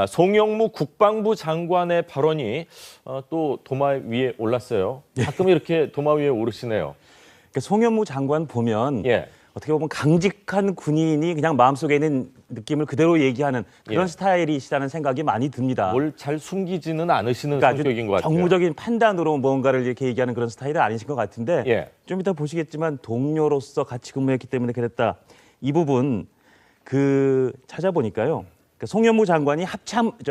송영무 국방부 장관의 발언이 또 도마 위에 올랐어요. 가끔 이렇게 도마 위에 오르시네요. 그러니까 송영무 장관 보면 예. 어떻게 보면 강직한 군인이 그냥 마음속에 있는 느낌을 그대로 얘기하는 그런 예. 스타일이시다는 생각이 많이 듭니다. 뭘 잘 숨기지는 않으시는 그러니까 성격인 것 같아요. 정무적인 판단으로 뭔가를 이렇게 얘기하는 그런 스타일은 아니신 것 같은데 예. 좀 이따 보시겠지만 동료로서 같이 근무했기 때문에 그랬다. 이 부분 찾아보니까요. 그러니까 송영무 장관이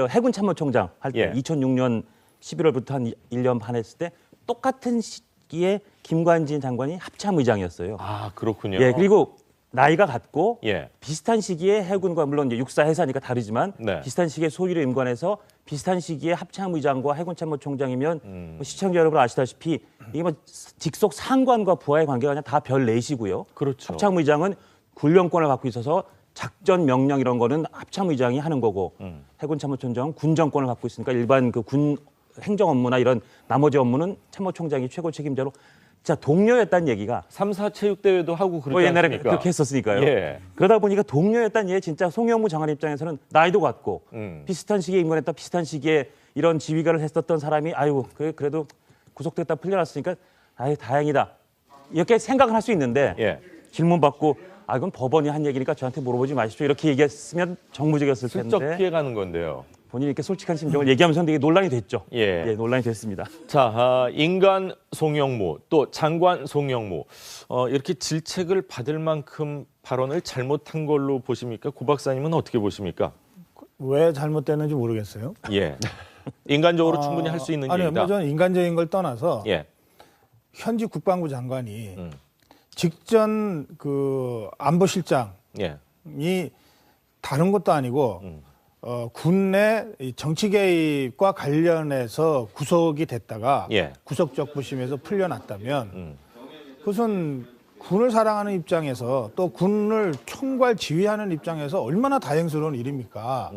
해군 참모총장 할 때 예. 2006년 11월부터 한 1년 반 했을 때 똑같은 시기에 김관진 장관이 합참의장이었어요. 아, 그렇군요. 예, 그리고 나이가 같고 예. 비슷한 시기에 해군과 물론 이제 육사 해사니까 다르지만 네. 비슷한 시기에 소위를 임관해서 비슷한 시기에 합참의장과 해군참모총장이면 뭐 시청자 여러분 아시다시피 이게 뭐 직속 상관과 부하의 관계가 아니라 다 별 넷이고요. 그렇죠. 합참의장은 군령권을 갖고 있어서 작전 명령 이런 거는 합참의장이 하는 거고 해군참모총장은 군정권을 갖고 있으니까 일반 그 군 행정 업무나 이런 나머지 업무는 참모총장이 최고 책임자로 자 동료였다는 얘기가 3, 4 체육대회도 하고 그러지 옛날에 않습니까? 그렇게 했었으니까요. 예. 그러다 보니까 동료였다는 얘기 진짜 송영무 장관 입장에서는 나이도 같고 비슷한 시기에 임관했다 비슷한 시기에 이런 지휘관을 했었던 사람이 아이고 그래도 구속됐다 풀려났으니까 아유 다행이다 이렇게 생각을 할 수 있는데 예. 질문 받고 아 이건 법원이 한 얘기니까 저한테 물어보지 마십시오 이렇게 얘기했으면 정무적이었을 슬쩍 텐데 피해가는 건데요. 본인이 이렇게 솔직한 심정을 얘기하면서 되게 논란이 됐죠. 예. 논란이 됐습니다. 자, 인간 송영무 또 장관 송영무 이렇게 질책을 받을 만큼 발언을 잘못한 걸로 보십니까? 고 박사님은 어떻게 보십니까? 왜 잘못됐는지 모르겠어요. 예. 인간적으로 충분히 할 수 있는 아니요, 일이다. 뭐 저는 인간적인 걸 떠나서 예. 현직 국방부 장관이 직전 그 안보실장이 예. 다른 것도 아니고 군 내 정치 개입과 관련해서 구속이 됐다가 예. 구속적 부심에서 풀려났다면 그것은 군을 사랑하는 입장에서 또 군을 총괄 지휘하는 입장에서 얼마나 다행스러운 일입니까?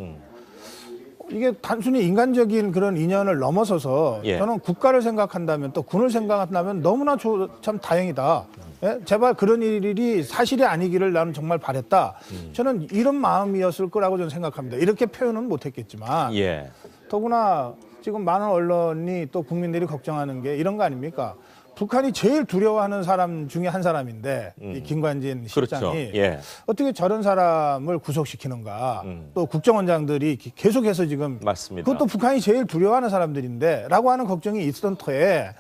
이게 단순히 인간적인 그런 인연을 넘어서서 예. 저는 국가를 생각한다면 또 군을 생각한다면 너무나 참 다행이다. 예? 제발 그런 일이 사실이 아니기를 나는 정말 바랬다. 저는 이런 마음이었을 거라고 저는 생각합니다. 이렇게 표현은 못했겠지만 예. 더구나 지금 많은 언론이 또 국민들이 걱정하는 게 이런 거 아닙니까? 북한이 제일 두려워하는 사람 중에 한 사람인데 이 김관진 실장이 그렇죠. 예. 어떻게 저런 사람을 구속시키는가? 또 국정원장들이 계속해서 지금 맞습니다. 그것도 북한이 제일 두려워하는 사람들인데라고 하는 걱정이 있었던 터에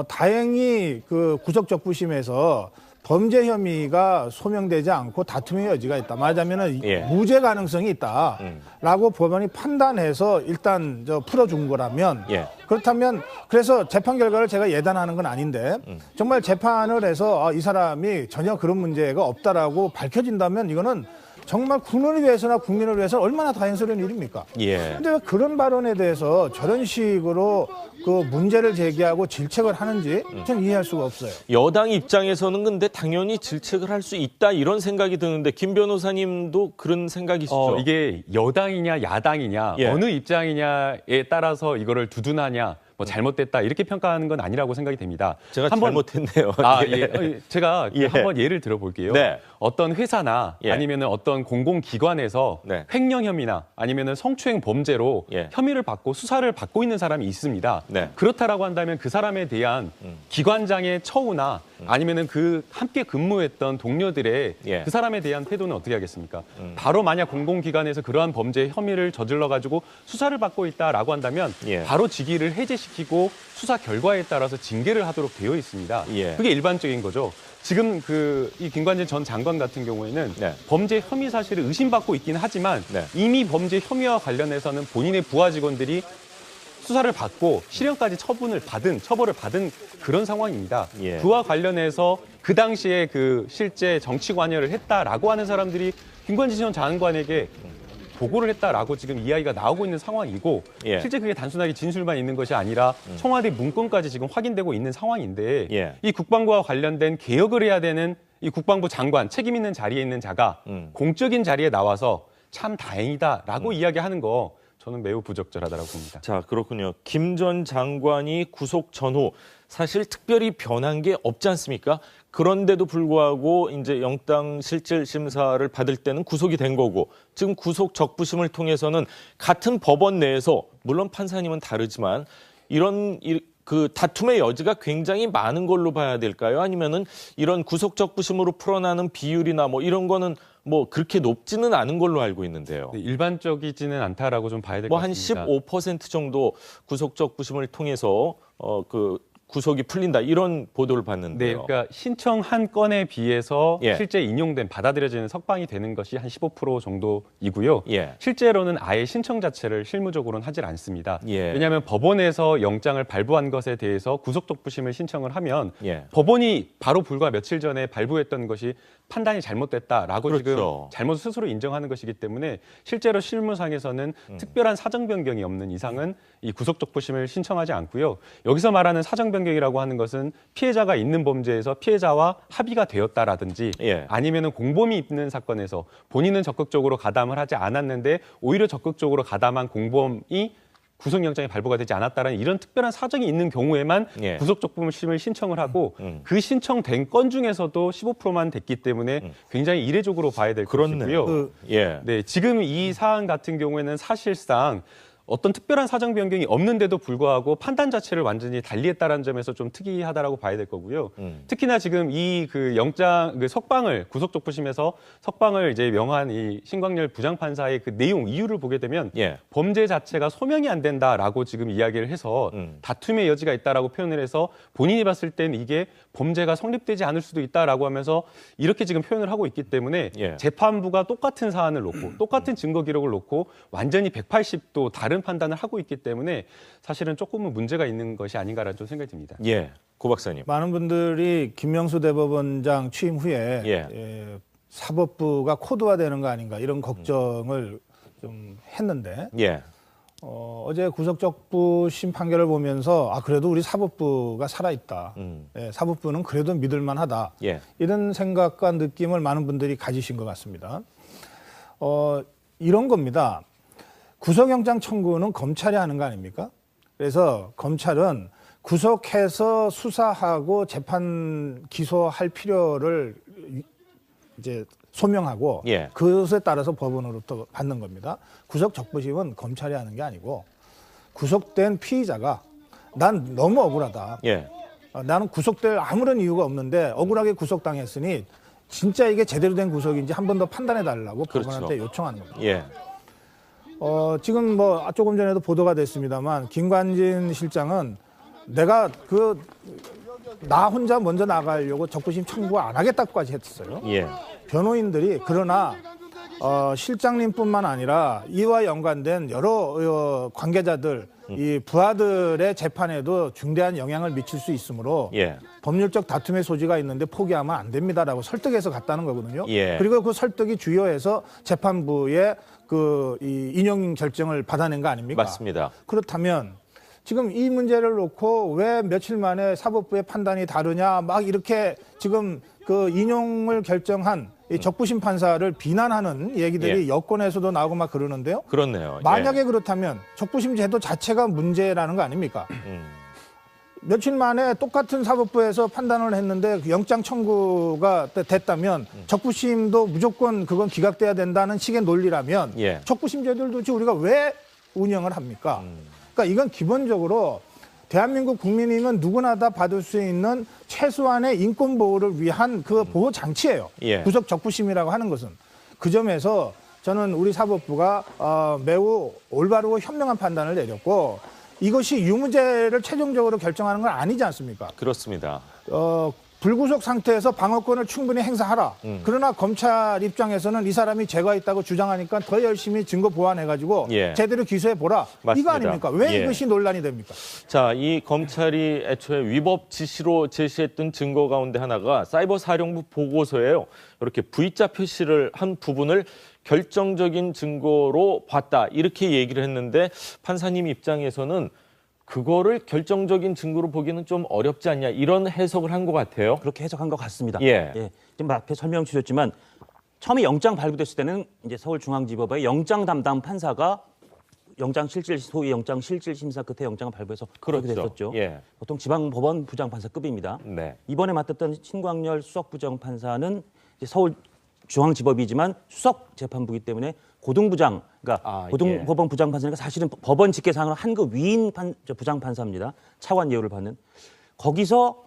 다행히 그 구속적 부심에서 범죄 혐의가 소명되지 않고 다툼의 여지가 있다. 말하자면은 예. 무죄 가능성이 있다라고 법원이 판단해서 일단 풀어준 거라면 예. 그렇다면 그래서 재판 결과를 제가 예단하는 건 아닌데 정말 재판을 해서 이 사람이 전혀 그런 문제가 없다라고 밝혀진다면 이거는 정말 군을 위해서나 국민을 위해서 얼마나 다행스러운 일입니까? 예. 근데 왜 그런 발언에 대해서 저런 식으로 그 문제를 제기하고 질책을 하는지 저는 이해할 수가 없어요. 여당 입장에서는 근데 당연히 질책을 할 수 있다 이런 생각이 드는데 김 변호사님도 그런 생각이시죠? 이게 여당이냐 야당이냐 예. 어느 입장이냐에 따라서 이거를 두둔하냐 뭐 잘못됐다 이렇게 평가하는 건 아니라고 생각이 됩니다. 제가 한번 잘못했네요. 예. 제가 예. 한번 예를 들어볼게요. 네. 어떤 회사나 예. 아니면은 어떤 공공기관에서 네. 횡령 혐의나 아니면은 성추행 범죄로 예. 혐의를 받고 수사를 받고 있는 사람이 있습니다. 네. 그렇다라고 한다면 그 사람에 대한 기관장의 처우나 아니면은 그 함께 근무했던 동료들의 예. 그 사람에 대한 태도는 어떻게 하겠습니까? 바로 만약 공공기관에서 그러한 범죄 혐의를 저질러 가지고 수사를 받고 있다라고 한다면 예. 바로 직위를 해제시키고 수사 결과에 따라서 징계를 하도록 되어 있습니다. 예. 그게 일반적인 거죠. 지금 이 김관진 전 장관 같은 경우에는 네. 범죄 혐의 사실을 의심받고 있긴 하지만 네. 이미 범죄 혐의와 관련해서는 본인의 부하 직원들이 수사를 받고 실형까지 처벌을 받은 그런 상황입니다. 예. 그와 관련해서 그 당시에 그 실제 정치 관여를 했다라고 하는 사람들이 김관진 전 장관에게 보고를 했다라고 지금 이야기가 나오고 있는 상황이고 예. 실제 그게 단순하게 진술만 있는 것이 아니라 청와대 문건까지 지금 확인되고 있는 상황인데 예. 이 국방부와 관련된 개혁을 해야 되는 이 국방부 장관 책임 있는 자리에 있는 자가 공적인 자리에 나와서 참 다행이다라고 이야기하는 거 저는 매우 부적절하다고 봅니다. 자, 그렇군요. 김 전 장관이 구속 전후 사실 특별히 변한 게 없지 않습니까? 그런데도 불구하고 이제 영장 실질 심사를 받을 때는 구속이 된 거고 지금 구속 적부심을 통해서는 같은 법원 내에서 물론 판사님은 다르지만 이런 그 다툼의 여지가 굉장히 많은 걸로 봐야 될까요? 아니면은 이런 구속 적부심으로 풀어나는 비율이나 뭐 이런 거는 뭐 그렇게 높지는 않은 걸로 알고 있는데요. 네, 일반적이지는 않다라고 좀 봐야 될 것 뭐 한 같습니다. 15% 정도 구속 적부심을 통해서 그 구속이 풀린다 이런 보도를 네, 봤는데요. 그러니까 신청한 건에 비해서 예. 실제 인용된 받아들여지는 석방이 되는 것이 한 15% 정도이고요. 예. 실제로는 아예 신청 자체를 실무적으로는 하질 않습니다. 예. 왜냐하면 법원에서 영장을 발부한 것에 대해서 구속적부심을 신청을 하면 예. 법원이 바로 불과 며칠 전에 발부했던 것이 판단이 잘못됐다라고 그렇죠. 지금 잘못 스스로 인정하는 것이기 때문에 실제로 실무상에서는 특별한 사정 변경이 없는 이상은 이 구속적부심을 신청하지 않고요. 여기서 말하는 사정 변경이라고 하는 것은 피해자가 있는 범죄에서 피해자와 합의가 되었다라든지 예. 아니면은 공범이 있는 사건에서 본인은 적극적으로 가담을 하지 않았는데 오히려 적극적으로 가담한 공범이 구속영장이 발부가 되지 않았다라는 이런 특별한 사정이 있는 경우에만 예. 구속적부심을 신청을 하고 그 신청된 건 중에서도 15%만 됐기 때문에 굉장히 이례적으로 봐야 될 그렇네요. 것이고요. 예. 네, 지금 이 사안 같은 경우에는 사실상 어떤 특별한 사정 변경이 없는데도 불구하고 판단 자체를 완전히 달리했다라는 점에서 좀 특이하다라고 봐야 될 거고요. 특히나 지금 이 그 영장 그 석방을 구속적부심에서 석방을 이제 명한 이 신광열 부장판사의 그 내용 이유를 보게 되면 예. 범죄 자체가 소명이 안 된다라고 지금 이야기를 해서 다툼의 여지가 있다라고 표현을 해서 본인이 봤을 땐 이게 범죄가 성립되지 않을 수도 있다라고 하면서 이렇게 지금 표현을 하고 있기 때문에 예. 재판부가 똑같은 사안을 놓고 똑같은 증거 기록을 놓고 완전히 180도 다른 판단을 하고 있기 때문에 사실은 조금은 문제가 있는 것이 아닌가라는 좀 생각이 듭니다. 예. 고 박사님. 많은 분들이 김명수 대법원장 취임 후에 예. 사법부가 코드화되는 거 아닌가 이런 걱정을 좀 했는데 예. 어제 구속적부심 판결을 보면서 그래도 우리 사법부가 살아있다. 사법부는 그래도 믿을만하다. 예. 이런 생각과 느낌을 많은 분들이 가지신 것 같습니다. 이런 겁니다. 구속영장 청구는 검찰이 하는 거 아닙니까? 그래서 검찰은 구속해서 수사하고 재판 기소할 필요를 이제 소명하고 예. 그것에 따라서 법원으로부터 받는 겁니다. 구속 적부심은 검찰이 하는 게 아니고 구속된 피의자가 난 너무 억울하다. 예. 나는 구속될 아무런 이유가 없는데 억울하게 구속당했으니 진짜 이게 제대로 된 구속인지 한 번 더 판단해 달라고 그렇죠. 법원한테 요청하는 겁니다. 예. 지금 뭐 조금 전에도 보도가 됐습니다만 김관진 실장은 내가 나 혼자 먼저 나가려고 적부심 청구 안 하겠다고까지 했어요. 예. 변호인들이 그러나 실장님뿐만 아니라 이와 연관된 여러 관계자들, 이 부하들의 재판에도 중대한 영향을 미칠 수 있으므로 예. 법률적 다툼의 소지가 있는데 포기하면 안 됩니다라고 설득해서 갔다는 거거든요. 예. 그리고 그 설득이 주요해서 재판부의 이 인용 결정을 받아낸 거 아닙니까? 맞습니다. 그렇다면 지금 이 문제를 놓고 왜 며칠 만에 사법부의 판단이 다르냐 막 이렇게 지금 그 인용을 결정한 이 적부심 판사를 비난하는 얘기들이 예. 여권에서도 나오고 막 그러는데요. 그렇네요. 만약에 예. 그렇다면 적부심 제도 자체가 문제라는 거 아닙니까? 며칠 만에 똑같은 사법부에서 판단을 했는데 그 영장 청구가 됐다면 적부심도 무조건 그건 기각돼야 된다는 식의 논리라면 예. 적부심 제도를 도대체 우리가 왜 운영을 합니까? 그러니까 이건 기본적으로 대한민국 국민이면 누구나 다 받을 수 있는 최소한의 인권 보호를 위한 그 보호 장치예요. 예. 구속 적부심이라고 하는 것은. 그 점에서 저는 우리 사법부가 매우 올바르고 현명한 판단을 내렸고 이것이 유무죄를 최종적으로 결정하는 건 아니지 않습니까? 그렇습니다. 불구속 상태에서 방어권을 충분히 행사하라. 그러나 검찰 입장에서는 이 사람이 죄가 있다고 주장하니까 더 열심히 증거 보완해가지고 예. 제대로 기소해 보라. 맞습니다. 이거 아닙니까? 왜 예. 이것이 논란이 됩니까? 자, 이 검찰이 애초에 위법 지시로 제시했던 증거 가운데 하나가 사이버 사령부 보고서예요. 이렇게 V자 표시를 한 부분을 결정적인 증거로 봤다. 이렇게 얘기를 했는데 판사님 입장에서는 그거를 결정적인 증거로 보기는 좀 어렵지 않냐 이런 해석을 한 것 같아요. 그렇게 해석한 것 같습니다. 예. 지금 앞에 설명 주셨지만 처음에 영장 발부됐을 때는 이제 서울중앙지법의 영장 담당 판사가 영장 실질 소위 영장 실질 심사 끝에 영장을 발부해서 그렇게 그렇죠. 됐었죠. 예. 보통 지방법원 부장판사급입니다. 네. 이번에 맡았던 신광열 수석부장판사는 이제 서울 중앙지법이지만 수석 재판부이기 때문에 고등부장, 그러니까 고등법원 부장판사니까 사실은 법원 직계상으로 한 급 위인 부장판사입니다. 차관 예우를 받는. 거기서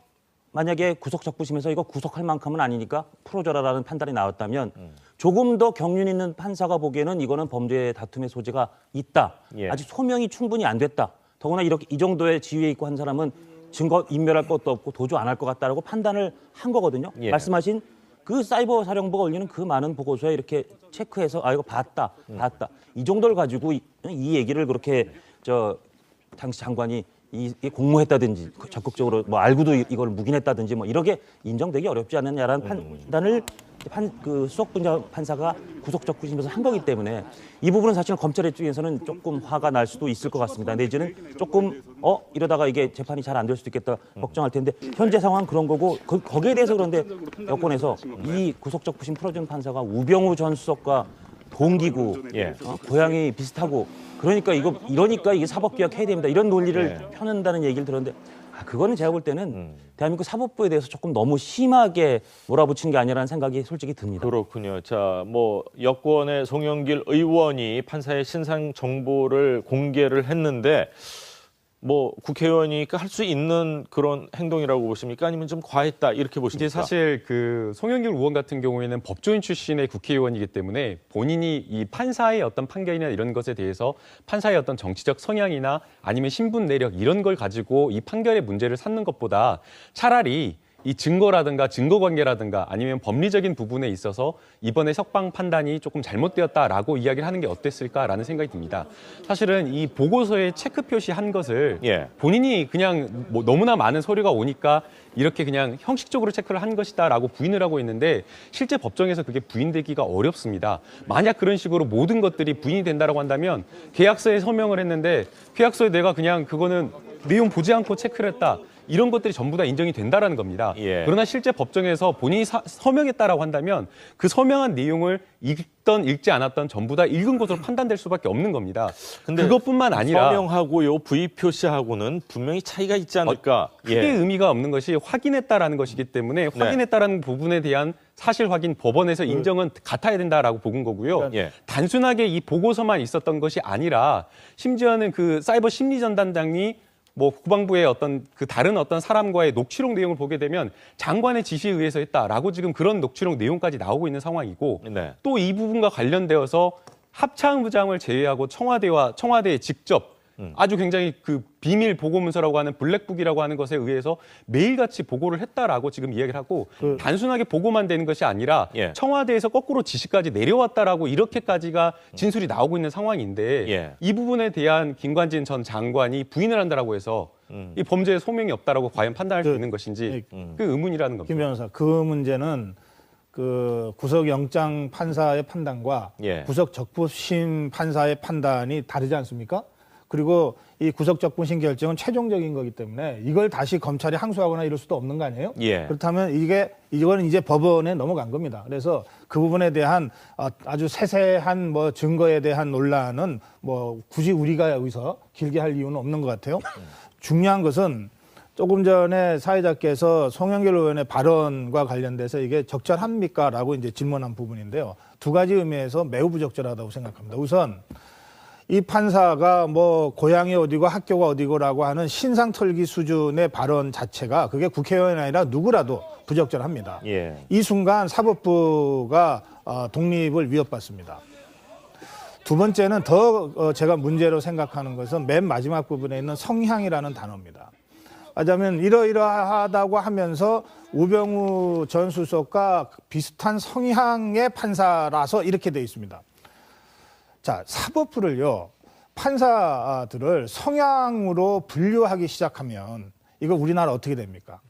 만약에 구속적부심에서 이거 구속할 만큼은 아니니까 풀어줘라라는 판단이 나왔다면 조금 더 경륜 있는 판사가 보기에는 이거는 범죄 다툼의 소지가 있다. 예. 아직 소명이 충분히 안 됐다. 더구나 이렇게 이 정도의 지위에 있고 한 사람은 증거 인멸할 것도 없고 도주 안 할 것 같다라고 판단을 한 거거든요. 예. 말씀하신 그 사이버 사령부가 올리는 그 많은 보고서에 이렇게 체크해서 이거 봤다. 이 정도를 가지고 이 얘기를 그렇게 당시 장관이 이게 공모했다든지 적극적으로 뭐 알고도 이걸 묵인했다든지 뭐 이렇게 인정되기 어렵지 않느냐라는 판단을 그 수석판사가 구속적부심에서 한 거기 때문에 이 부분은 사실 검찰 입장에서는 조금 화가 날 수도 있을 것 같습니다. 내지는 조금 이러다가 이게 재판이 잘 안 될 수도 있겠다 걱정할 텐데 현재 상황은 그런 거고 거기에 대해서 그런데 여권에서 이 구속적부심 풀어준 판사가 우병우 전 수석과 동기고 고향이 비슷하고 그러니까 이게 사법개혁 해야 됩니다. 이런 논리를 펴는다는 얘기를 들었는데 그거는 제가 볼 때는 대한민국 사법부에 대해서 조금 너무 심하게 몰아붙인 게 아니라는 생각이 솔직히 듭니다. 그렇군요. 자, 뭐 여권의 송영길 의원이 판사의 신상 정보를 공개를 했는데 뭐 국회의원이니까 할 수 있는 그런 행동이라고 보십니까? 아니면 좀 과했다 이렇게 보십니까? 이제 사실 그 송영길 의원 같은 경우에는 법조인 출신의 국회의원이기 때문에 본인이 이 판사의 어떤 판결이나 이런 것에 대해서 판사의 어떤 정치적 성향이나 아니면 신분 내력 이런 걸 가지고 이 판결의 문제를 삼는 것보다 차라리 이 증거라든가 증거관계라든가 아니면 법리적인 부분에 있어서 이번에 석방 판단이 조금 잘못되었다라고 이야기를 하는 게 어땠을까라는 생각이 듭니다. 사실은 이 보고서에 체크 표시한 것을 본인이 그냥 뭐 너무나 많은 서류가 오니까 이렇게 그냥 형식적으로 체크를 한 것이다라고 부인을 하고 있는데 실제 법정에서 그게 부인되기가 어렵습니다. 만약 그런 식으로 모든 것들이 부인이 된다라고 한다면 계약서에 서명을 했는데 계약서에 내가 그냥 그거는 내용 보지 않고 체크를 했다. 이런 것들이 전부 다 인정이 된다라는 겁니다. 그러나 실제 법정에서 본인이 서명했다라고 한다면 그 서명한 내용을 읽던 읽지 않았던 전부 다 읽은 것으로 판단될 수밖에 없는 겁니다. 근데 그것뿐만 아니라 서명하고요 부의 표시하고는 분명히 차이가 있지 않을까? 크게 의미가 없는 것이 확인했다라는 것이기 때문에 확인했다라는 부분에 대한 사실 확인 법원에서 인정은 같아야 된다라고 보는 거고요. 단순하게 이 보고서만 있었던 것이 아니라 심지어는 그 사이버 심리전단장이 뭐 국방부의 어떤 그 다른 어떤 사람과의 녹취록 내용을 보게 되면 장관의 지시에 의해서 했다라고 지금 그런 녹취록 내용까지 나오고 있는 상황이고 또 이 부분과 관련되어서 합창부장을 제외하고 청와대에 직접 아주 굉장히 그 비밀 보고문서라고 하는 블랙북이라고 하는 것에 의해서 매일같이 보고를 했다라고 지금 이야기를 하고 단순하게 보고만 되는 것이 아니라 청와대에서 거꾸로 지시까지 내려왔다라고 이렇게까지가 진술이 나오고 있는 상황인데 이 부분에 대한 김관진 전 장관이 부인을 한다라고 해서 이 범죄에 소명이 없다라고 과연 판단할 수 있는 것인지 그 의문이라는 겁니다. 김 변호사, 그 문제는 그 구속영장 판사의 판단과 구속적부심 판사의 판단이 다르지 않습니까? 그리고 이 구속적부심 결정은 최종적인 거기 때문에 이걸 다시 검찰이 항소하거나 이럴 수도 없는 거 아니에요? 그렇다면 이거는 이제 법원에 넘어간 겁니다. 그래서 그 부분에 대한 아주 세세한 뭐 증거에 대한 논란은 뭐 굳이 우리가 여기서 길게 할 이유는 없는 것 같아요. 중요한 것은 조금 전에 사회자께서 송영길 의원의 발언과 관련돼서 이게 적절합니까? 라고 이제 질문한 부분인데요. 두 가지 의미에서 매우 부적절하다고 생각합니다. 우선 이 판사가 뭐 고향이 어디고 학교가 어디고라고 하는 신상 털기 수준의 발언 자체가 그게 국회의원이 아니라 누구라도 부적절합니다. 이 순간 사법부가 독립을 위협받습니다. 두 번째는 더 제가 문제로 생각하는 것은 맨 마지막 부분에 있는 성향이라는 단어입니다. 하자면 이러이러하다고 하면서 우병우 전 수석과 비슷한 성향의 판사라서 이렇게 돼 있습니다. 자, 사법부를요, 판사들을 성향으로 분류하기 시작하면 이거 우리나라 어떻게 됩니까?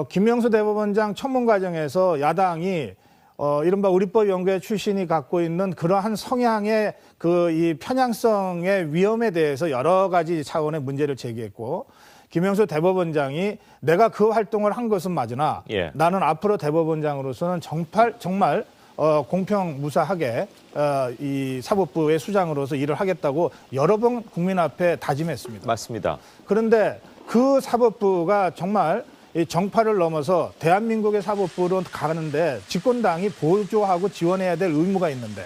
김명수 대법원장 청문 과정에서 야당이 이른바 우리법연구회 출신이 갖고 있는 그러한 성향의 이 편향성의 위험에 대해서 여러 가지 차원의 문제를 제기했고, 김명수 대법원장이 내가 그 활동을 한 것은 맞으나 나는 앞으로 대법원장으로서는 정말 공평 무사하게 이 사법부의 수장으로서 일을 하겠다고 여러 번 국민 앞에 다짐했습니다. 맞습니다. 그런데 그 사법부가 정말 이 정파를 넘어서 대한민국의 사법부로 가는데 집권당이 보조하고 지원해야 될 의무가 있는데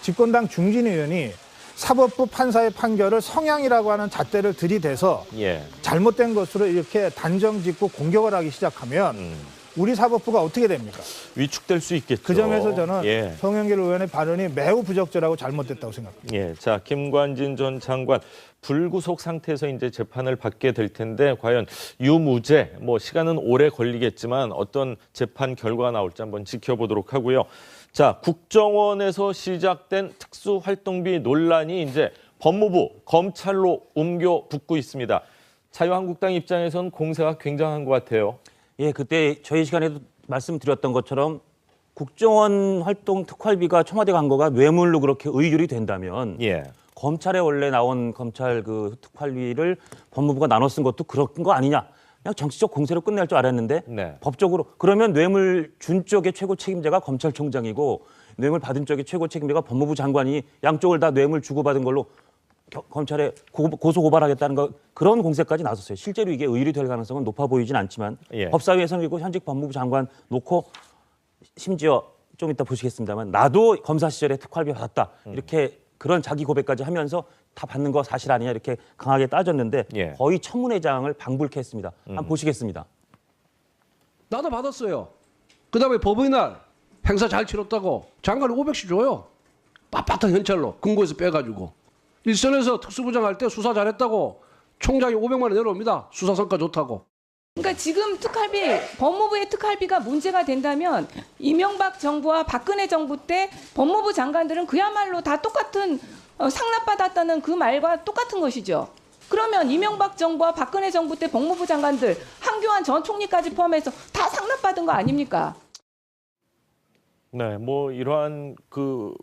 집권당 중진 의원이 사법부 판사의 판결을 성향이라고 하는 잣대를 들이대서 예. 잘못된 것으로 이렇게 단정 짓고 공격을 하기 시작하면 우리 사법부가 어떻게 됩니까? 위축될 수 있겠죠. 그 점에서 저는 예. 송영길 의원의 발언이 매우 부적절하고 잘못됐다고 생각합니다. 예. 자, 김관진 전 장관 불구속 상태에서 이제 재판을 받게 될 텐데 과연 유무죄 뭐 시간은 오래 걸리겠지만 어떤 재판 결과가 나올지 한번 지켜보도록 하고요. 자, 국정원에서 시작된 특수활동비 논란이 이제 법무부, 검찰로 옮겨 붙고 있습니다. 자유한국당 입장에선 공세가 굉장한 것 같아요. 예, 그때 저희 시간에도 말씀드렸던 것처럼 국정원 활동 특활비가 청와대 간 거가 뇌물로 그렇게 의율이 된다면 예. 검찰에 원래 나온 검찰 그 특활비를 법무부가 나눠 쓴 것도 그런 거 아니냐. 그냥 정치적 공세로 끝낼 줄 알았는데 네. 법적으로 그러면 뇌물 준 쪽의 최고 책임자가 검찰총장이고 뇌물 받은 쪽의 최고 책임자가 법무부 장관이 양쪽을 다 뇌물 주고받은 걸로 검찰에 고소 고발하겠다는 거 그런 공세까지 나섰어요. 실제로 이게 의율이 될 가능성은 높아 보이진 않지만 예. 법사위에서는 그리고 현직 법무부 장관 놓고 심지어 좀 이따 보시겠습니다만 나도 검사 시절에 특활비 받았다 이렇게 그런 자기 고백까지 하면서 다 받는 거 사실 아니냐 이렇게 강하게 따졌는데 예. 거의 청문회장을 방불케 했습니다. 한번 보시겠습니다. 나도 받았어요. 그다음에 법의날 행사 잘 치렀다고 장관이 500씩 줘요. 빳빳한 현찰로 금고에서 빼가지고. 일선에서 특수부장 할 때 수사 잘했다고 총장이 500만 원 내려옵니다. 수사 성과 좋다고. 그러니까 지금 특활비, 법무부의 특활비가 문제가 된다면 이명박 정부와 박근혜 정부 때 법무부 장관들은 그야말로 다 똑같은 상납받았다는 그 말과 똑같은 것이죠. 그러면 이명박 정부와 박근혜 정부 때 법무부 장관들, 한교안 전 총리까지 포함해서 다 상납받은 거 아닙니까? 네, 뭐 이러한 그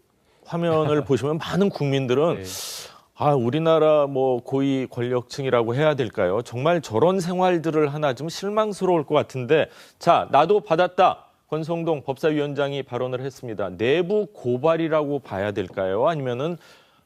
화면을 보시면 많은 국민들은 아, 우리나라 뭐 고위 권력층이라고 해야 될까요? 정말 저런 생활들을 하나 좀 실망스러울 것 같은데 자, 나도 받았다. 권성동 법사위원장이 발언을 했습니다. 내부 고발이라고 봐야 될까요? 아니면은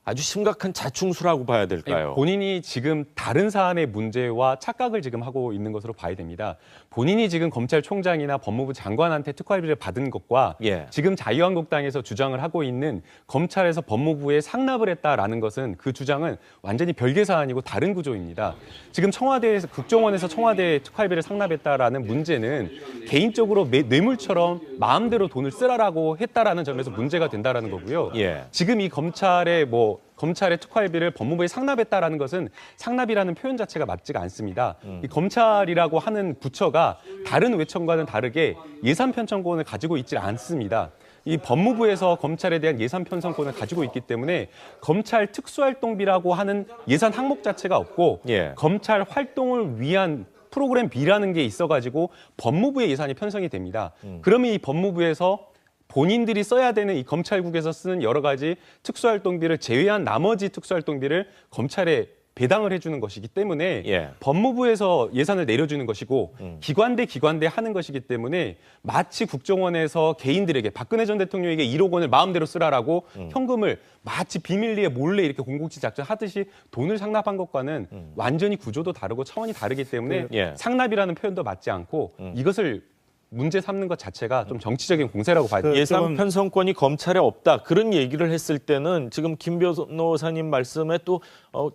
아주 심각한 자충수라고 봐야 될까요? 본인이 지금 다른 사안의 문제와 착각을 지금 하고 있는 것으로 봐야 됩니다. 본인이 지금 검찰총장이나 법무부 장관한테 특활비를 받은 것과 예. 지금 자유한국당에서 주장을 하고 있는 검찰에서 법무부에 상납을 했다라는 것은 그 주장은 완전히 별개 사안이고 다른 구조입니다. 지금 청와대에서 국정원에서 청와대에 특활비를 상납했다라는 문제는 개인적으로 뇌물처럼 마음대로 돈을 쓰라라고 했다라는 점에서 문제가 된다라는 거고요. 예. 지금 이 검찰의 특활비를 법무부에 상납했다라는 것은 상납이라는 표현 자체가 맞지가 않습니다. 이 검찰이라고 하는 부처가 다른 외청과는 다르게 예산 편성권을 가지고 있지 않습니다. 이 법무부에서 검찰에 대한 예산 편성권을 가지고 있기 때문에 검찰 특수활동비라고 하는 예산 항목 자체가 없고 예. 검찰 활동을 위한 프로그램 B라는 게 있어가지고 법무부의 예산이 편성이 됩니다. 그러면 이 법무부에서 본인들이 써야 되는 이 검찰국에서 쓰는 여러 가지 특수활동비를 제외한 나머지 특수활동비를 검찰에 배당을 해주는 것이기 때문에 예. 법무부에서 예산을 내려주는 것이고 기관 대 하는 것이기 때문에 마치 국정원에서 개인들에게 박근혜 전 대통령에게 1억 원을 마음대로 쓰라라고 현금을 마치 비밀리에 몰래 이렇게 공공치 작전하듯이 돈을 상납한 것과는 완전히 구조도 다르고 차원이 다르기 때문에 예. 상납이라는 표현도 맞지 않고 이것을 문제 삼는 것 자체가 좀 정치적인 공세라고 봐야 됩니다. 예산 편성권이 검찰에 없다. 그런 얘기를 했을 때는 지금 김 변호사님 말씀에 또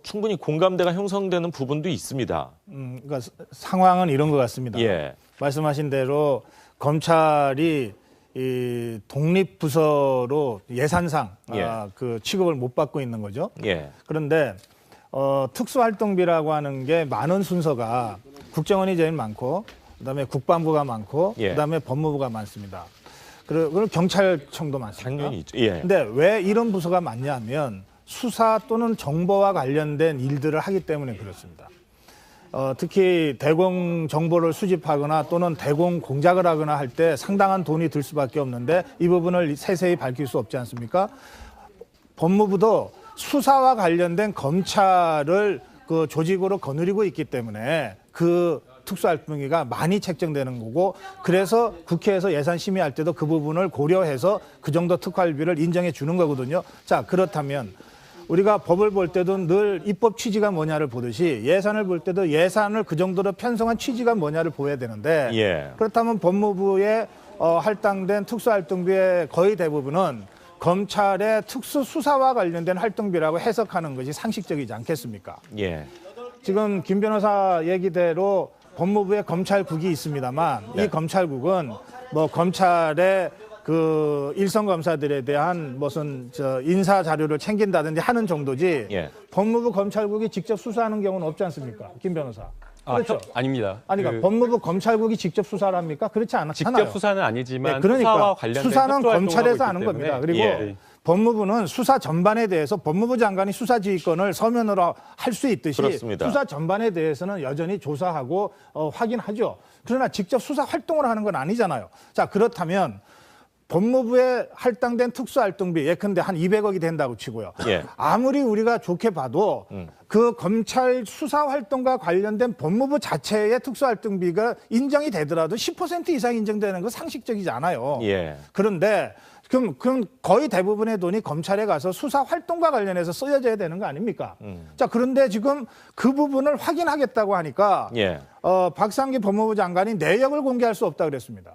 충분히 공감대가 형성되는 부분도 있습니다. 그러니까 상황은 이런 것 같습니다. 예. 말씀하신 대로 검찰이 이 독립부서로 예산상 예. 그 취급을 못 받고 있는 거죠. 예. 그런데 특수활동비라고 하는 게 많은 순서가 국정원이 제일 많고 그다음에 국방부가 많고 예. 그다음에 법무부가 많습니다. 그리고 경찰청도 많습니다. 당연히 있죠. 예. 근데 왜 이런 부서가 많냐면 수사 또는 정보와 관련된 일들을 하기 때문에 그렇습니다. 특히 대공 정보를 수집하거나 또는 대공 공작을 하거나 할 때 상당한 돈이 들 수밖에 없는데 이 부분을 세세히 밝힐 수 없지 않습니까? 법무부도 수사와 관련된 검찰을 그 조직으로 거느리고 있기 때문에 그 특수활동비가 많이 책정되는 거고 그래서 국회에서 예산 심의할 때도 그 부분을 고려해서 그 정도 특활비를 인정해 주는 거거든요. 자, 그렇다면 우리가 법을 볼 때도 늘 입법 취지가 뭐냐를 보듯이 예산을 볼 때도 예산을 그 정도로 편성한 취지가 뭐냐를 보여야 되는데 예. 그렇다면 법무부에 할당된 특수활동비의 거의 대부분은 검찰의 특수수사와 관련된 활동비라고 해석하는 것이 상식적이지 않겠습니까? 예. 지금 김 변호사 얘기대로 법무부에 검찰국이 있습니다만 네. 이 검찰국은 뭐 검찰의 그 일선 검사들에 대한 무슨 인사 자료를 챙긴다든지 하는 정도지 예. 법무부 검찰국이 직접 수사하는 경우는 없지 않습니까? 김 변호사. 그렇죠. 아닙니다. 아니, 그러니까 법무부 검찰국이 직접 수사를 합니까? 그렇지 않잖아요. 직접 수사는 아니지만 네, 그러니까 수사와 관련된 수사는 특수 활동을 검찰에서 하고 하는 있기 겁니다. 때문에. 그리고 예. 법무부는 수사 전반에 대해서 법무부 장관이 수사지휘권을 서면으로 할 수 있듯이 그렇습니다. 수사 전반에 대해서는 여전히 조사하고 확인하죠. 그러나 직접 수사 활동을 하는 건 아니잖아요. 자, 그렇다면 법무부에 할당된 특수활동비 예컨대 한 200억이 된다고 치고요. 예. 아무리 우리가 좋게 봐도 그 검찰 수사 활동과 관련된 법무부 자체의 특수활동비가 인정이 되더라도 10% 이상 인정되는 건 상식적이지 않아요. 예. 그런데 그럼 거의 대부분의 돈이 검찰에 가서 수사 활동과 관련해서 쓰여져야 되는 거 아닙니까? 자, 그런데 지금 그 부분을 확인하겠다고 하니까 예. 박상기 법무부 장관이 내역을 공개할 수 없다 그랬습니다.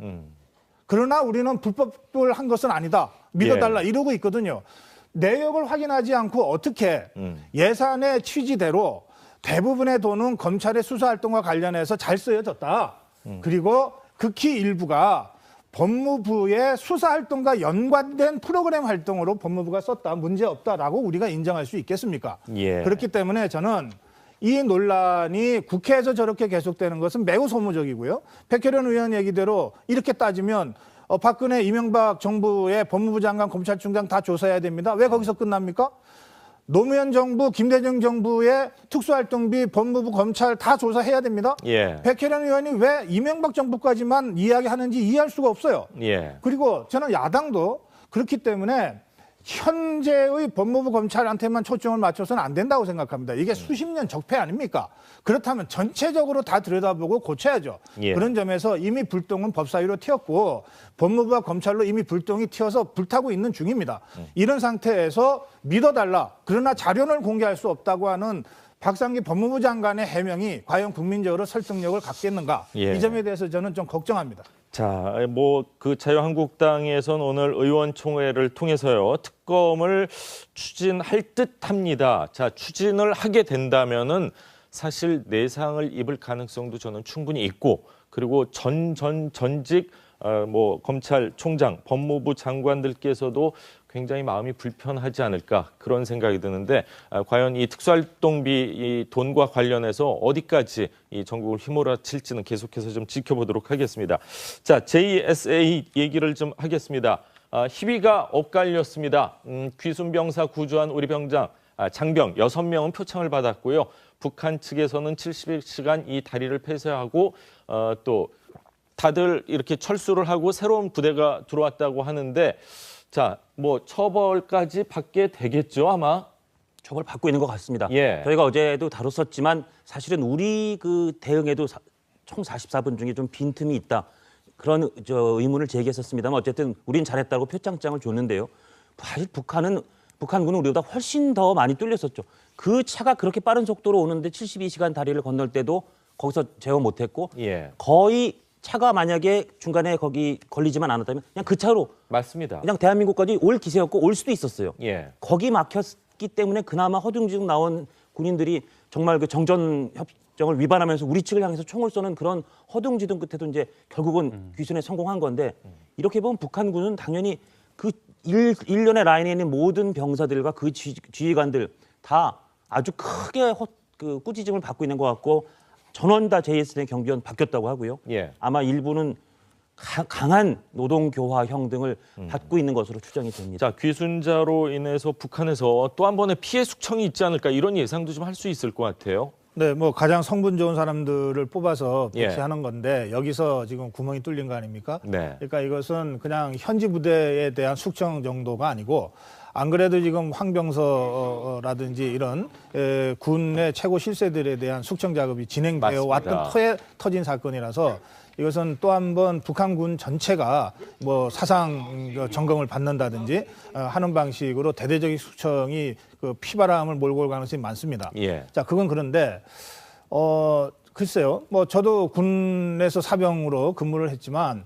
그러나 우리는 불법을 한 것은 아니다. 믿어달라 이러고 있거든요. 내역을 확인하지 않고 어떻게 예산의 취지대로 대부분의 돈은 검찰의 수사활동과 관련해서 잘 쓰여졌다. 그리고 극히 일부가 법무부의 수사활동과 연관된 프로그램 활동으로 법무부가 썼다. 문제없다라고 우리가 인정할 수 있겠습니까? 예. 그렇기 때문에 저는 이 논란이 국회에서 저렇게 계속되는 것은 매우 소모적이고요. 백혜련 의원 얘기대로 이렇게 따지면 박근혜, 이명박 정부의 법무부 장관, 검찰총장 다 조사해야 됩니다. 왜 거기서 끝납니까? 노무현 정부, 김대중 정부의 특수활동비, 법무부, 검찰 다 조사해야 됩니다. 예. 백혜련 의원이 왜 이명박 정부까지만 이야기하는지 이해할 수가 없어요. 예. 그리고 저는 야당도 그렇기 때문에 현재의 법무부 검찰한테만 초점을 맞춰서는 안 된다고 생각합니다. 이게 수십 년 적폐 아닙니까? 그렇다면 전체적으로 다 들여다보고 고쳐야죠. 예. 그런 점에서 이미 불똥은 법사위로 튀었고 법무부와 검찰로 이미 불똥이 튀어서 불타고 있는 중입니다. 이런 상태에서 믿어달라. 그러나 자료를 공개할 수 없다고 하는 박상기 법무부 장관의 해명이 과연 국민적으로 설득력을 갖겠는가? 예. 이 점에 대해서 저는 좀 걱정합니다. 자, 뭐 그 자유한국당에선 오늘 의원총회를 통해서요 특검을 추진할 듯합니다. 자, 추진을 하게 된다면은 사실 내상을 입을 가능성도 저는 충분히 있고 그리고 전직 뭐 검찰총장, 법무부 장관들께서도 굉장히 마음이 불편하지 않을까 그런 생각이 드는데 과연 이 특수활동비 이 돈과 관련해서 어디까지 이 전국을 휘몰아칠지는 계속해서 좀 지켜보도록 하겠습니다. 자, JSA 얘기를 좀 하겠습니다. 희비가 엇갈렸습니다. 귀순병사 구조한 우리 병장 장병 6명은 표창을 받았고요. 북한 측에서는 70시간 이 다리를 폐쇄하고 또 다들 이렇게 철수를 하고 새로운 부대가 들어왔다고 하는데 자, 뭐 처벌까지 받게 되겠죠, 아마? 처벌 받고 있는 것 같습니다. 예. 저희가 어제도 다뤘었지만 사실은 우리 그 대응에도 총 44분 중에 좀 빈틈이 있다. 그런 의문을 제기했었습니다만 어쨌든 우린 잘했다고 표창장을 줬는데요. 사실 북한군은 우리보다 훨씬 더 많이 뚫렸었죠. 그 차가 그렇게 빠른 속도로 오는데 72시간 다리를 건널 때도 거기서 제어 못했고 예. 거의 차가 만약에 중간에 거기 걸리지만 않았다면 그냥 그 차로 맞습니다. 그냥 대한민국까지 올 기세였고 올 수도 있었어요. 예. 거기 막혔기 때문에 그나마 허둥지둥 나온 군인들이 정말 그 정전 협정을 위반하면서 우리 측을 향해서 총을 쏘는 그런 허둥지둥 끝에도 이제 결국은 귀순에 성공한 건데 이렇게 보면 북한군은 당연히 그 일련의 라인에 있는 모든 병사들과 그 지휘관들 다 아주 크게 꾸지짐을 받고 있는 것 같고 전원 다 JSA 경비원 바뀌었다고 하고요. 예. 아마 일부는 강한 노동교화형 등을 받고 있는 것으로 추정이 됩니다. 자, 귀순자로 인해서 북한에서 또 한 번의 피해 숙청이 있지 않을까 이런 예상도 좀 할 수 있을 것 같아요. 네, 뭐 가장 성분 좋은 사람들을 뽑아서 예. 배치하는 건데 여기서 지금 구멍이 뚫린 거 아닙니까? 네. 그러니까 이것은 그냥 현지 부대에 대한 숙청 정도가 아니고 안 그래도 지금 황병서라든지 이런 군의 최고 실세들에 대한 숙청 작업이 진행되어 맞습니다. 왔던 터에 터진 사건이라서 이것은 또 한 번 북한군 전체가 뭐 사상 점검을 받는다든지 하는 방식으로 대대적인 숙청이 그 피바람을 몰고 올 가능성이 많습니다. 예. 자, 그건 그런데 글쎄요. 뭐 저도 군에서 사병으로 근무를 했지만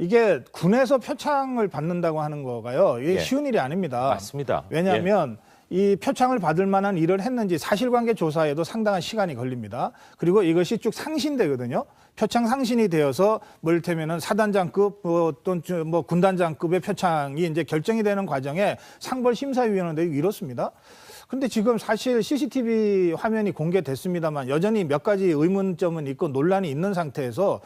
이게 군에서 표창을 받는다고 하는 거가요. 이게 예. 쉬운 일이 아닙니다. 맞습니다. 왜냐하면 이 표창을 받을 만한 일을 했는지 사실관계 조사에도 상당한 시간이 걸립니다. 그리고 이것이 쭉 상신되거든요. 표창 상신이 되어서 뭐 이를테면은 사단장급 또는 뭐 군단장급의 표창이 이제 결정이 되는 과정에 상벌 심사위원회도 이렇습니다. 근데 지금 사실 CCTV 화면이 공개됐습니다만 여전히 몇 가지 의문점은 있고 논란이 있는 상태에서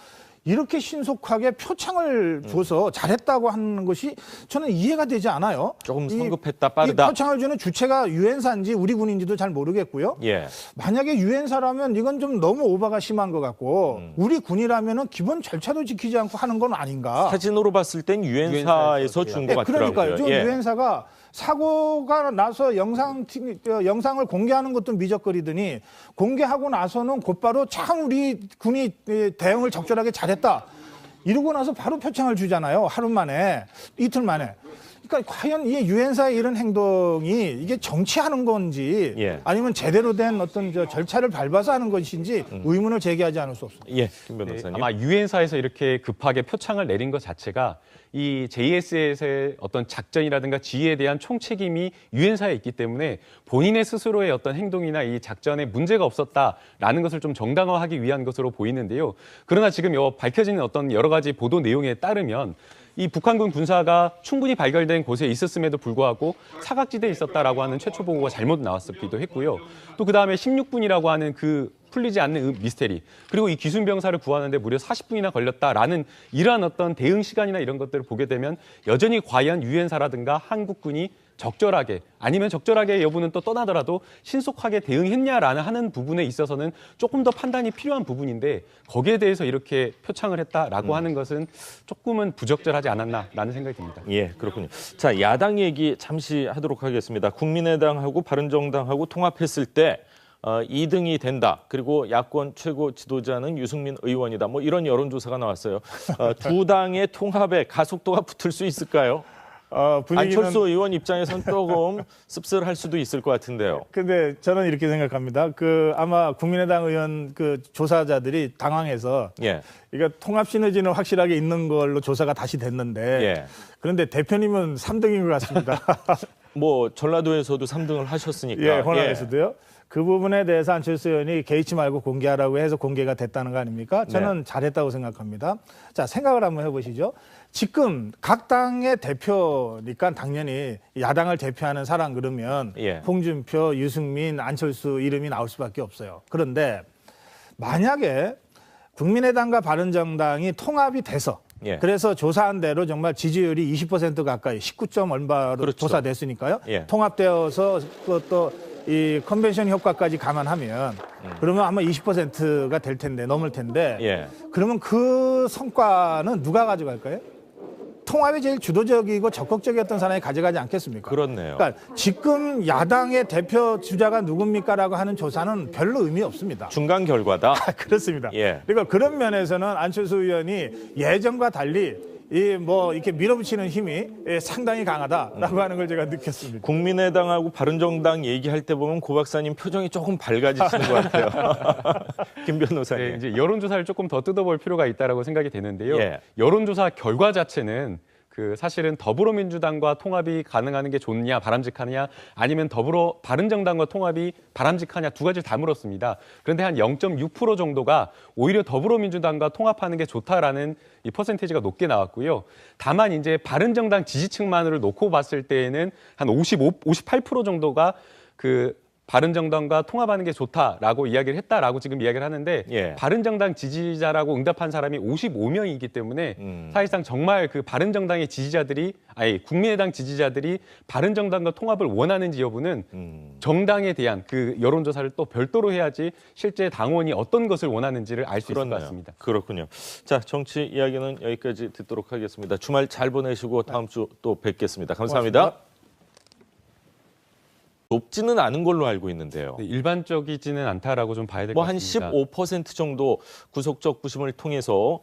이렇게 신속하게 표창을 줘서 잘했다고 하는 것이 저는 이해가 되지 않아요. 조금 성급했다, 빠르다. 이 표창을 주는 주체가 유엔사인지 우리 군인지도 잘 모르겠고요. 예. 만약에 유엔사라면 이건 좀 너무 오바가 심한 것 같고 우리 군이라면은 기본 절차도 지키지 않고 하는 건 아닌가. 사진으로 봤을 땐 유엔사에서 준 것 같더라고요. 그러니까요. 지금 예. 유엔사가 사고가 나서 영상을 공개하는 것도 미적거리더니 공개하고 나서는 곧바로 참 우리 군이 대응을 적절하게 잘했다. 이러고 나서 바로 표창을 주잖아요. 하루 만에, 이틀 만에. 그러니까 과연 이 유엔사의 이런 행동이 이게 정치하는 건지 예. 아니면 제대로 된 어떤 절차를 밟아서 하는 것인지 의문을 제기하지 않을 수 없습니다. 예, 김 변호사님. 아마 유엔사에서 이렇게 급하게 표창을 내린 것 자체가 이 JSS의 어떤 작전이라든가 지휘에 대한 총책임이 유엔사에 있기 때문에 본인의 스스로의 어떤 행동이나 이 작전에 문제가 없었다라는 것을 좀 정당화하기 위한 것으로 보이는데요. 그러나 지금 밝혀지는 어떤 여러 가지 보도 내용에 따르면 이 북한군 군사가 충분히 발견된 곳에 있었음에도 불구하고 사각지대에 있었다라고 하는 최초 보고가 잘못 나왔기도 했고요. 또 그다음에 16분이라고 하는 그 풀리지 않는 미스테리, 그리고 이 기순병사를 구하는데 무려 40분이나 걸렸다라는 이러한 어떤 대응 시간이나 이런 것들을 보게 되면 여전히 과연 유엔사라든가 한국군이 적절하게 아니면 적절하게 여부는 또 떠나더라도 신속하게 대응했냐라는 하는 부분에 있어서는 조금 더 판단이 필요한 부분인데 거기에 대해서 이렇게 표창을 했다라고 하는 것은 조금은 부적절하지 않았나라는 생각이 듭니다. 예, 그렇군요. 자, 야당 얘기 잠시 하도록 하겠습니다. 국민의당하고 바른정당하고 통합했을 때 2등이 된다. 그리고 야권 최고 지도자는 유승민 의원이다. 뭐 이런 여론조사가 나왔어요. 두 당의 통합에 가속도가 붙을 수 있을까요? 분위기는 안철수 의원 입장에서는 조금 씁쓸할 수도 있을 것 같은데요. 근데 저는 이렇게 생각합니다. 아마 국민의당 의원 조사자들이 당황해서 예. 이거 통합 시너지는 확실하게 있는 걸로 조사가 다시 됐는데 예. 그런데 대표님은 3등인 것 같습니다. 뭐 전라도에서도 3등을 하셨으니까. 예, 호남에서도요. 그 부분에 대해서 안철수 의원이 개의치 말고 공개하라고 해서 공개가 됐다는 거 아닙니까? 저는 잘했다고 생각합니다. 자, 생각을 한번 해보시죠. 지금 각 당의 대표니까 당연히 야당을 대표하는 사람 그러면 예. 홍준표, 유승민, 안철수 이름이 나올 수밖에 없어요. 그런데 만약에 국민의당과 바른정당이 통합이 돼서 예. 그래서 조사한 대로 정말 지지율이 20% 가까이 19점 얼마로 그렇죠. 조사됐으니까요. 예. 통합되어서 그것도 이 컨벤션 효과까지 감안하면 그러면 아마 20%가 될 텐데 넘을 텐데 예. 그러면 그 성과는 누가 가져갈까요? 통합이 제일 주도적이고 적극적이었던 사람이 가져가지 않겠습니까? 그렇네요. 그러니까 지금 야당의 대표 주자가 누굽니까라고 하는 조사는 별로 의미 없습니다. 중간 결과다. 그렇습니다. 예. 그러니까 그런 면에서는 안철수 의원이 예전과 달리 이렇게 밀어붙이는 힘이 상당히 강하다라고 하는 걸 제가 느꼈습니다. 국민의당하고 바른정당 얘기할 때 보면 고 박사님 표정이 조금 밝아지시는 것 같아요. 김 변호사님. 네, 이제 여론조사를 조금 더 뜯어볼 필요가 있다라고 생각이 되는데요. 예. 여론조사 결과 자체는 사실은 더불어민주당과 통합이 가능한 게 좋냐, 바람직하냐, 아니면 바른정당과 통합이 바람직하냐 두 가지를 다 물었습니다. 그런데 한 0.6% 정도가 오히려 더불어민주당과 통합하는 게 좋다라는 이 퍼센테이지가 높게 나왔고요. 다만 이제 바른정당 지지층만을 놓고 봤을 때에는 한 58% 정도가 바른정당과 통합하는 게 좋다라고 이야기를 했다라고 지금 이야기를 하는데 예. 바른정당 지지자라고 응답한 사람이 55명이기 때문에 사실상 정말 바른정당의 국민의당 지지자들이 바른정당과 통합을 원하는지 여부는 정당에 대한 여론조사를 또 별도로 해야지 실제 당원이 어떤 것을 원하는지를 알 수 있을 것 같습니다. 그렇군요. 자, 정치 이야기는 여기까지 듣도록 하겠습니다. 주말 잘 보내시고 다음 주 또 뵙겠습니다. 감사합니다. 고맙습니다. 높지는 않은 걸로 알고 있는데요. 네, 일반적이지는 않다라고 좀 봐야 될 것 뭐 한 같습니다. 15% 정도 구속적 부심을 통해서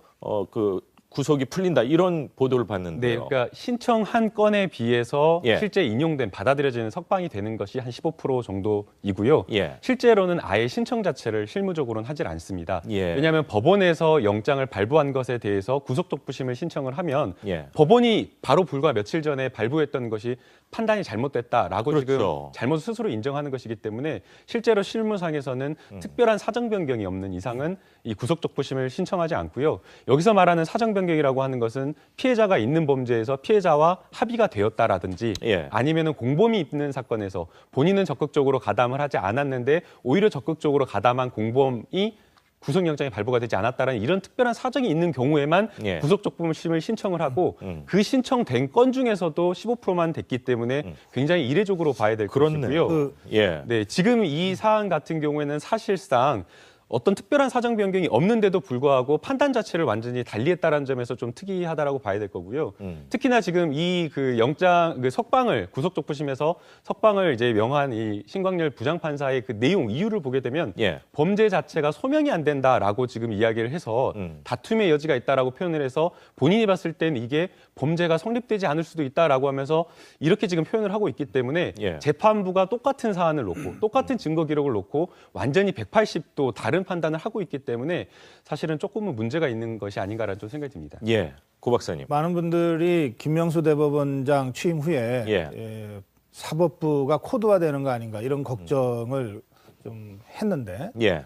그 구속이 풀린다 이런 보도를 네, 봤는데요. 그러니까 신청한 건에 비해서 예. 실제 인용된 받아들여지는 석방이 되는 것이 한 15% 정도이고요. 예. 실제로는 아예 신청 자체를 실무적으로는 하질 않습니다. 예. 왜냐하면 법원에서 영장을 발부한 것에 대해서 구속적 부심을 신청을 하면 예. 법원이 바로 불과 며칠 전에 발부했던 것이 판단이 잘못됐다라고 그렇죠. 지금 잘못 스스로 인정하는 것이기 때문에 실제로 실무상에서는 특별한 사정 변경이 없는 이상은 이 구속적 부심을 신청하지 않고요. 여기서 말하는 사정 변경이라고 하는 것은 피해자가 있는 범죄에서 피해자와 합의가 되었다라든지 예. 아니면은 공범이 있는 사건에서 본인은 적극적으로 가담을 하지 않았는데 오히려 적극적으로 가담한 공범이 구속영장이 발부가 되지 않았다라는 이런 특별한 사정이 있는 경우에만 예. 구속적 부심을 신청을 하고 그 신청된 건 중에서도 15%만 됐기 때문에 굉장히 이례적으로 봐야 될 그렇네요. 것이고요. 예. 네, 지금 이 사안 같은 경우에는 사실상 어떤 특별한 사정 변경이 없는데도 불구하고 판단 자체를 완전히 달리했다라는 점에서 좀 특이하다라고 봐야 될 거고요. 특히나 지금 이 그 영장 그 석방을 구속적 부심에서 석방을 이제 명한 이 신광열 부장판사의 그 내용 이유를 보게 되면 예. 범죄 자체가 소명이 안 된다라고 지금 이야기를 해서 다툼의 여지가 있다라고 표현을 해서 본인이 봤을 때는 이게 범죄가 성립되지 않을 수도 있다라고 하면서 이렇게 지금 표현을 하고 있기 때문에 예. 재판부가 똑같은 사안을 놓고 똑같은 증거 기록을 놓고 완전히 180도 다른 판단을 하고 있기 때문에 사실은 조금은 문제가 있는 것이 아닌가라는 좀 생각이 듭니다. 예. 고 박사님. 많은 분들이 김명수 대법원장 취임 후에 예. 사법부가 코드화되는 거 아닌가 이런 걱정을 좀 했는데 예.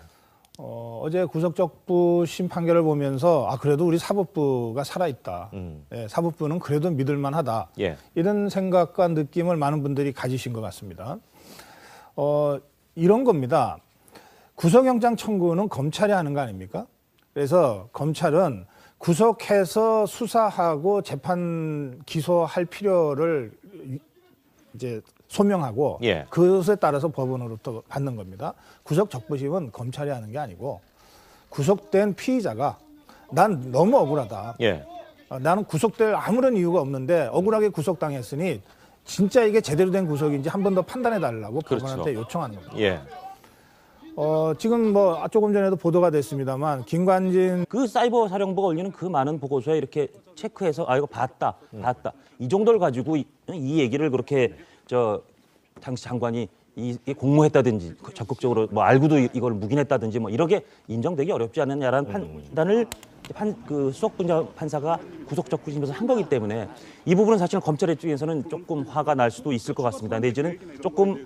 어제 구속적 부심 판결을 보면서 그래도 우리 사법부가 살아있다. 사법부는 그래도 믿을만하다. 예. 이런 생각과 느낌을 많은 분들이 가지신 것 같습니다. 이런 겁니다. 구속영장 청구는 검찰이 하는 거 아닙니까? 그래서 검찰은 구속해서 수사하고 재판 기소할 필요를 이제 소명하고 예. 그것에 따라서 법원으로부터 받는 겁니다. 구속 적부심은 검찰이 하는 게 아니고 구속된 피의자가 난 너무 억울하다. 예. 나는 구속될 아무런 이유가 없는데 억울하게 구속당했으니 진짜 이게 제대로 된 구속인지 한 번 더 판단해 달라고 그렇죠. 법원한테 요청하는 겁니다. 예. 지금 뭐 조금 전에도 보도가 됐습니다만 김관진 그 사이버 사령부가 올리는 그 많은 보고서에 이렇게 체크해서 이거 봤다 이 정도를 가지고 이 얘기를 그렇게 당시 장관이 이게 공모했다든지 적극적으로 뭐 알고도 이걸 묵인했다든지 뭐 이렇게 인정되기 어렵지 않느냐라는 판단을 그 수석 판사가 구속적 부심에서 한 거기 때문에 이 부분은 사실 검찰 입장에서는 조금 화가 날 수도 있을 것 같습니다. 내지는 조금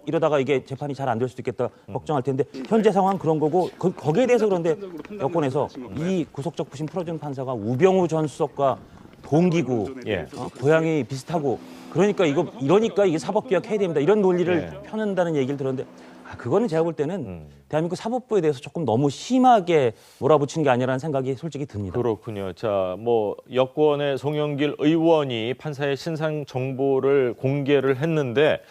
이러다가 이게 재판이 잘 안 될 수도 있겠다 걱정할 텐데 현재 상황 그런 거고 거기에 대해서 그런데 여권에서 이 구속적 부심 풀어준 판사가 우병우 전 수석과 동기고 예. 고향이 비슷하고 그러니까 이러니까 이게 사법개혁 해야 됩니다. 이런 논리를 펴는다는 얘기를 들었는데 그거는 제가 볼 때는 대한민국 사법부에 대해서 조금 너무 심하게 몰아붙이는 게 아니라는 생각이 솔직히 듭니다. 그렇군요. 자, 뭐 여권의 송영길 의원이 판사의 신상 정보를 공개를 했는데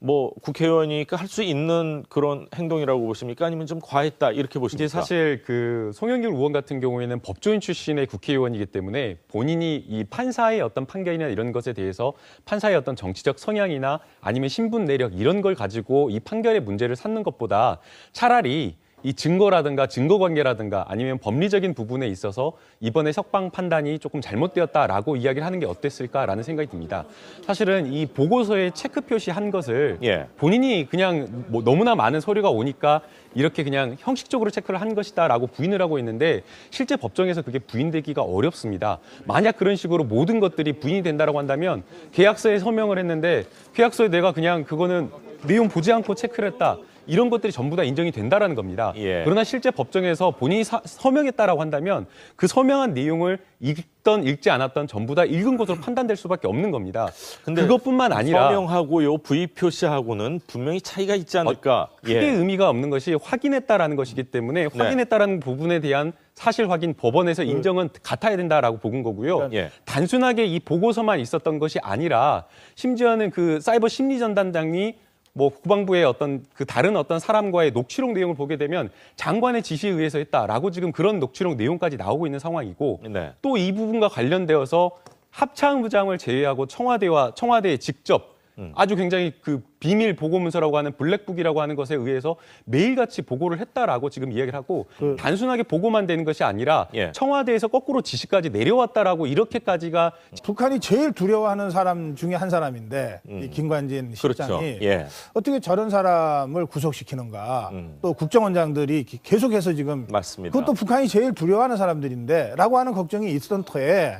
뭐 국회의원이니까 할 수 있는 그런 행동이라고 보십니까? 아니면 좀 과했다 이렇게 보십니까? 이제 사실 그 송영길 의원 같은 경우에는 법조인 출신의 국회의원이기 때문에 본인이 이 판사의 어떤 판결이나 이런 것에 대해서 판사의 어떤 정치적 성향이나 아니면 신분 내력 이런 걸 가지고 이 판결의 문제를 삼는 것보다 차라리 이 증거라든가 증거관계라든가 아니면 법리적인 부분에 있어서 이번에 석방 판단이 조금 잘못되었다라고 이야기를 하는 게 어땠을까라는 생각이 듭니다. 사실은 이 보고서에 체크 표시한 것을 본인이 그냥 뭐 너무나 많은 서류가 오니까 이렇게 그냥 형식적으로 체크를 한 것이다라고 부인을 하고 있는데 실제 법정에서 그게 부인되기가 어렵습니다. 만약 그런 식으로 모든 것들이 부인이 된다라고 한다면 계약서에 서명을 했는데 계약서에 내가 그냥 그거는 내용 보지 않고 체크를 했다. 이런 것들이 전부 다 인정이 된다라는 겁니다. 그러나 실제 법정에서 본인이 서명했다라고 한다면 그 서명한 내용을 읽던 읽지 않았던 전부 다 읽은 것으로 판단될 수밖에 없는 겁니다. 근데 그것뿐만 아니라 서명하고요, 부의 표시하고는 분명히 차이가 있지 않을까? 크게 의미가 없는 것이 확인했다라는 것이기 때문에 확인했다라는 부분에 대한 사실 확인 법원에서 인정은 같아야 된다라고 보는 거고요. 단순하게 이 보고서만 있었던 것이 아니라 심지어는 그 사이버 심리전단장이 뭐 국방부의 어떤 그 다른 어떤 사람과의 녹취록 내용을 보게 되면 장관의 지시에 의해서 했다라고 지금 그런 녹취록 내용까지 나오고 있는 상황이고 또 이 부분과 관련되어서 합창부장을 제외하고 청와대에 직접 아주 굉장히 그 비밀 보고문서라고 하는 블랙북이라고 하는 것에 의해서 매일같이 보고를 했다라고 지금 이야기를 하고 단순하게 보고만 되는 것이 아니라 예. 청와대에서 거꾸로 지시까지 내려왔다라고 이렇게까지가 북한이 제일 두려워하는 사람 중에 한 사람인데 이 김관진 실장이 그렇죠. 예. 어떻게 저런 사람을 구속시키는가. 또 국정원장들이 계속해서 지금 맞습니다. 그것도 북한이 제일 두려워하는 사람들인데 라고 하는 걱정이 있었던 터에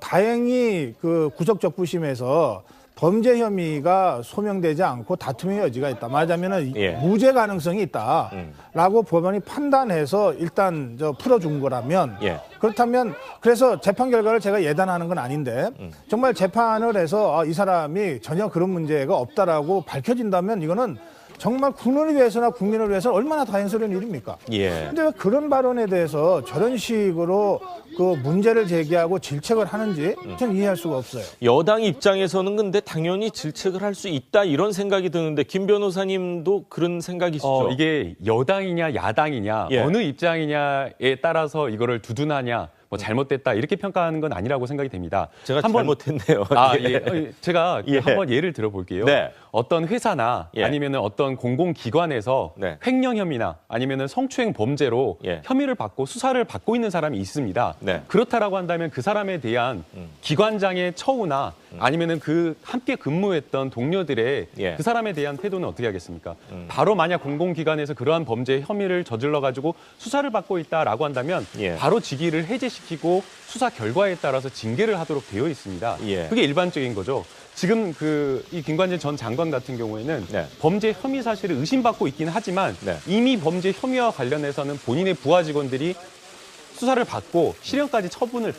다행히 그 구속적부심에서 범죄 혐의가 소명되지 않고 다툼의 여지가 있다. 말하자면은 예. 무죄 가능성이 있다라고 법원이 판단해서 일단 풀어준 거라면 예. 그렇다면 그래서 재판 결과를 제가 예단하는 건 아닌데 정말 재판을 해서 이 사람이 전혀 그런 문제가 없다라고 밝혀진다면 이거는 정말 군을 위해서나 국민을 위해서 얼마나 다행스러운 일입니까? 예. 근데 왜 그런 발언에 대해서 저런 식으로 그 문제를 제기하고 질책을 하는지 전 이해할 수가 없어요. 여당 입장에서는 근데 당연히 질책을 할 수 있다 이런 생각이 드는데 김 변호사님도 그런 생각이시죠? 이게 여당이냐 야당이냐 예. 어느 입장이냐에 따라서 이거를 두둔하냐 뭐 잘못됐다 이렇게 평가하는 건 아니라고 생각이 됩니다. 제가 한번 잘못했네요. 예. 제가 예. 한번 예를 들어볼게요. 네. 어떤 회사나 예. 아니면 어떤 공공기관에서 네. 횡령 혐의나 아니면 성추행 범죄로 예. 혐의를 받고 수사를 받고 있는 사람이 있습니다. 네. 그렇다라고 한다면 그 사람에 대한 기관장의 처우나 아니면은 그 함께 근무했던 동료들의 예. 그 사람에 대한 태도는 어떻게 하겠습니까? 바로 만약 공공기관에서 그러한 범죄 혐의를 저질러 가지고 수사를 받고 있다라고 한다면 예. 바로 직위를 해제시키고 수사 결과에 따라서 징계를 하도록 되어 있습니다. 예. 그게 일반적인 거죠. 지금 이 김관진 전 장관 같은 경우에는 네. 범죄 혐의 사실을 의심받고 있긴 하지만 네. 이미 범죄 혐의와 관련해서는 본인의 부하 직원들이 수사를 받고 실형까지 처벌을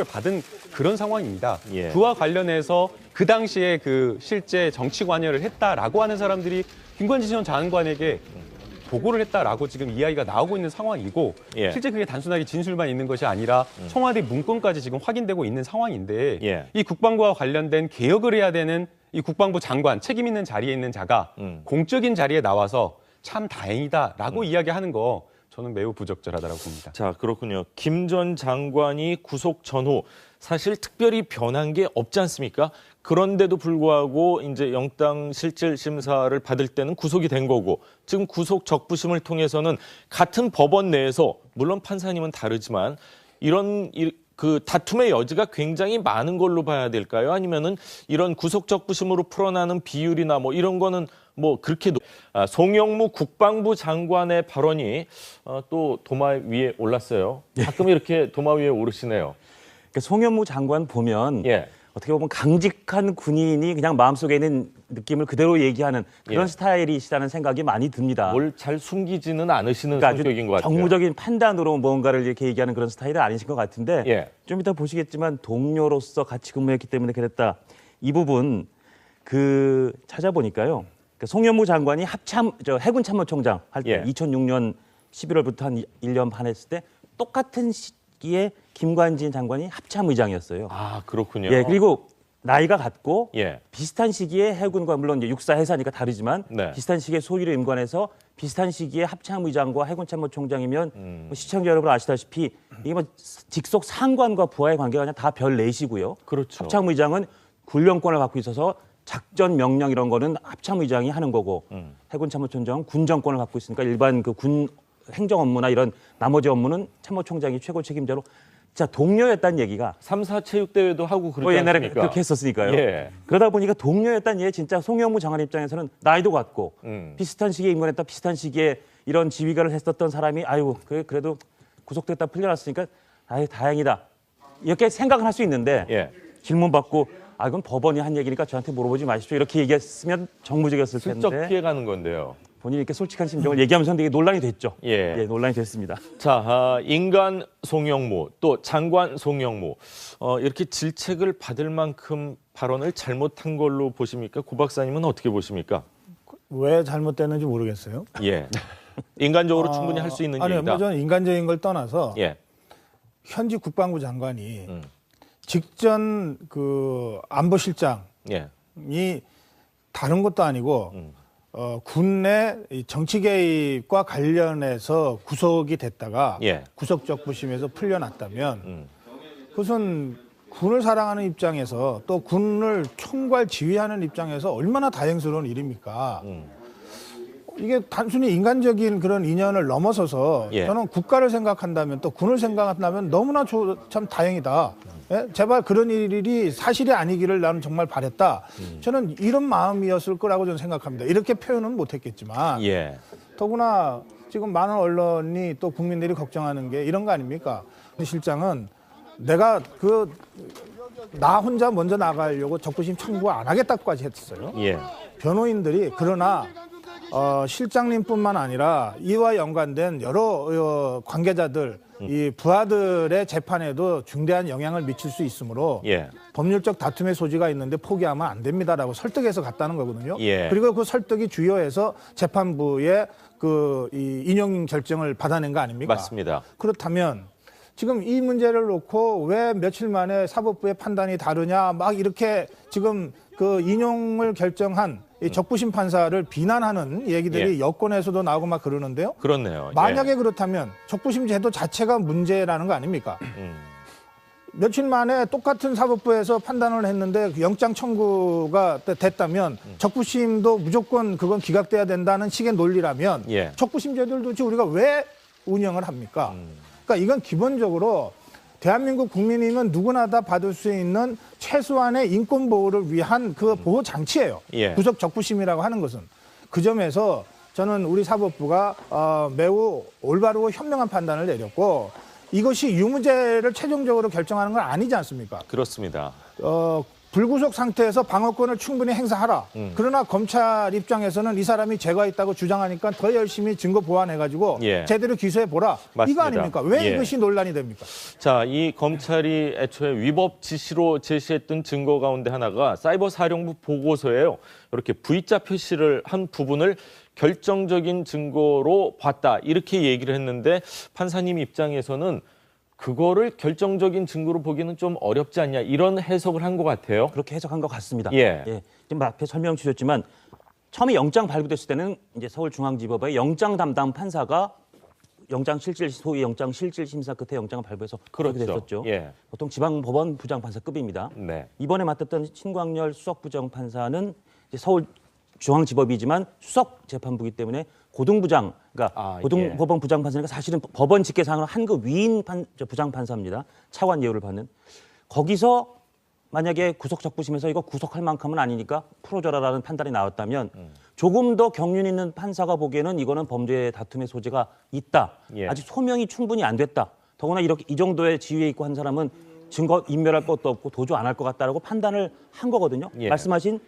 받은 그런 상황입니다. 예. 그와 관련해서 그 당시에 그 실제 정치 관여를 했다라고 하는 사람들이 김관진 전 장관에게 보고를 했다라고 지금 이야기가 나오고 있는 상황이고 예. 실제 그게 단순하게 진술만 있는 것이 아니라 청와대 문건까지 지금 확인되고 있는 상황인데 예. 이 국방부와 관련된 개혁을 해야 되는 이 국방부 장관 책임 있는 자리에 있는 자가 공적인 자리에 나와서 참 다행이다라고 이야기하는 거 저는 매우 부적절하다고 봅니다. 자, 그렇군요. 김 전 장관이 구속 전후 사실 특별히 변한 게 없지 않습니까? 그런데도 불구하고 이제 영장 실질 심사를 받을 때는 구속이 된 거고 지금 구속 적부심을 통해서는 같은 법원 내에서 물론 판사님은 다르지만 이런 그 다툼의 여지가 굉장히 많은 걸로 봐야 될까요? 아니면은 이런 구속 적부심으로 풀어나는 비율이나 뭐 이런 거는 뭐 그렇게 송영무 국방부 장관의 발언이 또 도마 위에 올랐어요. 가끔 이렇게 도마 위에 오르시네요. 그러니까 송영무 장관 보면 예. 어떻게 보면 강직한 군인이 그냥 마음속에 있는 느낌을 그대로 얘기하는 그런 예. 스타일이시다는 생각이 많이 듭니다. 뭘 잘 숨기지는 않으시는 그러니까 성격인 것 아주 같아요. 정무적인 판단으로 뭔가를 이렇게 얘기하는 그런 스타일은 아니신 것 같은데 예. 좀 이따 보시겠지만 동료로서 같이 근무했기 때문에 그랬다. 이 부분 찾아보니까요. 그러니까 송영무 장관이 해군 참모총장 할 때 예. 2006년 11월부터 한 1년 반 했을 때 똑같은 시기에 김관진 장관이 합참의장이었어요. 아, 그렇군요. 예, 그리고 나이가 같고 예. 비슷한 시기에 해군과 물론 이제 육사 해사니까 다르지만 네. 비슷한 시기에 소위를 임관해서 비슷한 시기에 합참의장과 해군참모총장이면 뭐 시청자 여러분 아시다시피 이게 뭐 직속 상관과 부하의 관계가 그냥 다 별 넷이고요. 그렇죠. 합참의장은 군령권을 갖고 있어서 작전 명령 이런 거는 합참의장이 하는 거고 해군참모총장은 군정권을 갖고 있으니까 일반 그 군 행정 업무나 이런 나머지 업무는 참모총장이 최고 책임자로 자 동료였다는 얘기가 3사 체육대회도 하고 그러지 옛날에 않습니까? 그렇게 했었으니까요. 예. 그러다 보니까 동료였다는 얘기 진짜 송영무 장관 입장에서는 나이도 같고 비슷한 시기에 임관했다 비슷한 시기에 이런 지휘관을 했었던 사람이 아유 그래도 구속됐다 풀려났으니까 아유 다행이다 이렇게 생각을 할 수 있는데 예. 질문 받고 이건 법원이 한 얘기니까 저한테 물어보지 마십시오 이렇게 얘기했으면 정무적이었을 슬쩍 텐데 피해가는 건데요. 본인이 이렇게 솔직한 심정을 얘기하면서 되게 논란이 됐죠. 예. 논란이 됐습니다. 자, 인간 송영무 또 장관 송영무 이렇게 질책을 받을 만큼 발언을 잘못한 걸로 보십니까? 고 박사님은 어떻게 보십니까? 왜 잘못됐는지 모르겠어요. 예. 인간적으로 충분히 할 수 있는 아니요, 얘기다. 뭐 저는 인간적인 걸 떠나서 예. 현직 국방부 장관이 직전 그 안보실장이 예. 다른 것도 아니고 군내 정치 개입과 관련해서 구속이 됐다가 예. 구속적부심에서 풀려났다면 그것은 군을 사랑하는 입장에서 또 군을 총괄 지휘하는 입장에서 얼마나 다행스러운 일입니까? 이게 단순히 인간적인 그런 인연을 넘어서서 예. 저는 국가를 생각한다면 또 군을 생각한다면 너무나 참 다행이다. 예? 제발 그런 일이 사실이 아니기를 나는 정말 바랬다. 저는 이런 마음이었을 거라고 저는 생각합니다. 이렇게 표현은 못했겠지만 예. 더구나 지금 많은 언론이 또 국민들이 걱정하는 게 이런 거 아닙니까? 실장은 내가 나 혼자 먼저 나가려고 적부심 청구 안 하겠다고까지 했어요. 예. 변호인들이 그러나 실장님뿐만 아니라 이와 연관된 여러 관계자들, 이 부하들의 재판에도 중대한 영향을 미칠 수 있으므로 예. 법률적 다툼의 소지가 있는데 포기하면 안 됩니다라고 설득해서 갔다는 거거든요. 예. 그리고 그 설득이 주요해서 재판부의 이 인용 결정을 받아낸 거 아닙니까? 맞습니다. 그렇다면 지금 이 문제를 놓고 왜 며칠 만에 사법부의 판단이 다르냐 막 이렇게 지금 그 인용을 결정한 이 적부심 판사를 비난하는 얘기들이 예. 여권에서도 나오고 막 그러는데요. 그렇네요. 만약에 예. 그렇다면 적부심 제도 자체가 문제라는 거 아닙니까? 며칠 만에 똑같은 사법부에서 판단을 했는데 영장 청구가 됐다면 적부심도 무조건 그건 기각돼야 된다는 식의 논리라면 예. 적부심 제도를 도대체 우리가 왜 운영을 합니까? 그러니까 이건 기본적으로 대한민국 국민이면 누구나 다 받을 수 있는 최소한의 인권 보호를 위한 그 보호 장치예요. 예. 구속 적부심이라고 하는 것은. 그 점에서 저는 우리 사법부가 매우 올바르고 현명한 판단을 내렸고 이것이 유무죄를 최종적으로 결정하는 건 아니지 않습니까? 그렇습니다. 불구속 상태에서 방어권을 충분히 행사하라. 그러나 검찰 입장에서는 이 사람이 죄가 있다고 주장하니까 더 열심히 증거 보완해가지고 예. 제대로 기소해보라. 맞습니다. 이거 아닙니까? 왜 예. 이것이 논란이 됩니까? 자, 이 검찰이 애초에 위법 지시로 제시했던 증거 가운데 하나가 사이버 사령부 보고서예요. 이렇게 V자 표시를 한 부분을 결정적인 증거로 봤다. 이렇게 얘기를 했는데 판사님 입장에서는 그거를 결정적인 증거로 보기는 좀 어렵지 않냐 이런 해석을 한 것 같아요. 그렇게 해석한 것 같습니다. 예. 지금 앞에 설명 주셨지만 처음에 영장 발부됐을 때는 이제 서울중앙지법의 영장 담당 판사가 소위 영장 실질 심사 끝에 영장을 발부해서 그렇게 그렇죠. 됐었죠. 예. 보통 지방법원 부장판사급입니다. 네. 이번에 맡았던 신광열 수석부장판사는 이제 서울중앙지법이지만 수석재판부이기 때문에 고등부장, 그러니까 고등법원 부장판사니까 사실은 법원 직계상으로 한급 위인 부장판사입니다. 차관 예우를 받는. 거기서 만약에 구속적부심에서 이거 구속할 만큼은 아니니까 풀어줘라라는 판단이 나왔다면 조금 더 경륜 있는 판사가 보기에는 이거는 범죄 다툼의 소지가 있다. 예. 아직 소명이 충분히 안 됐다. 더구나 이렇게 이 정도의 지위에 있고 한 사람은 증거 인멸할 것도 없고 도주 안 할 것 같다라고 판단을 한 거거든요. 예. 말씀하신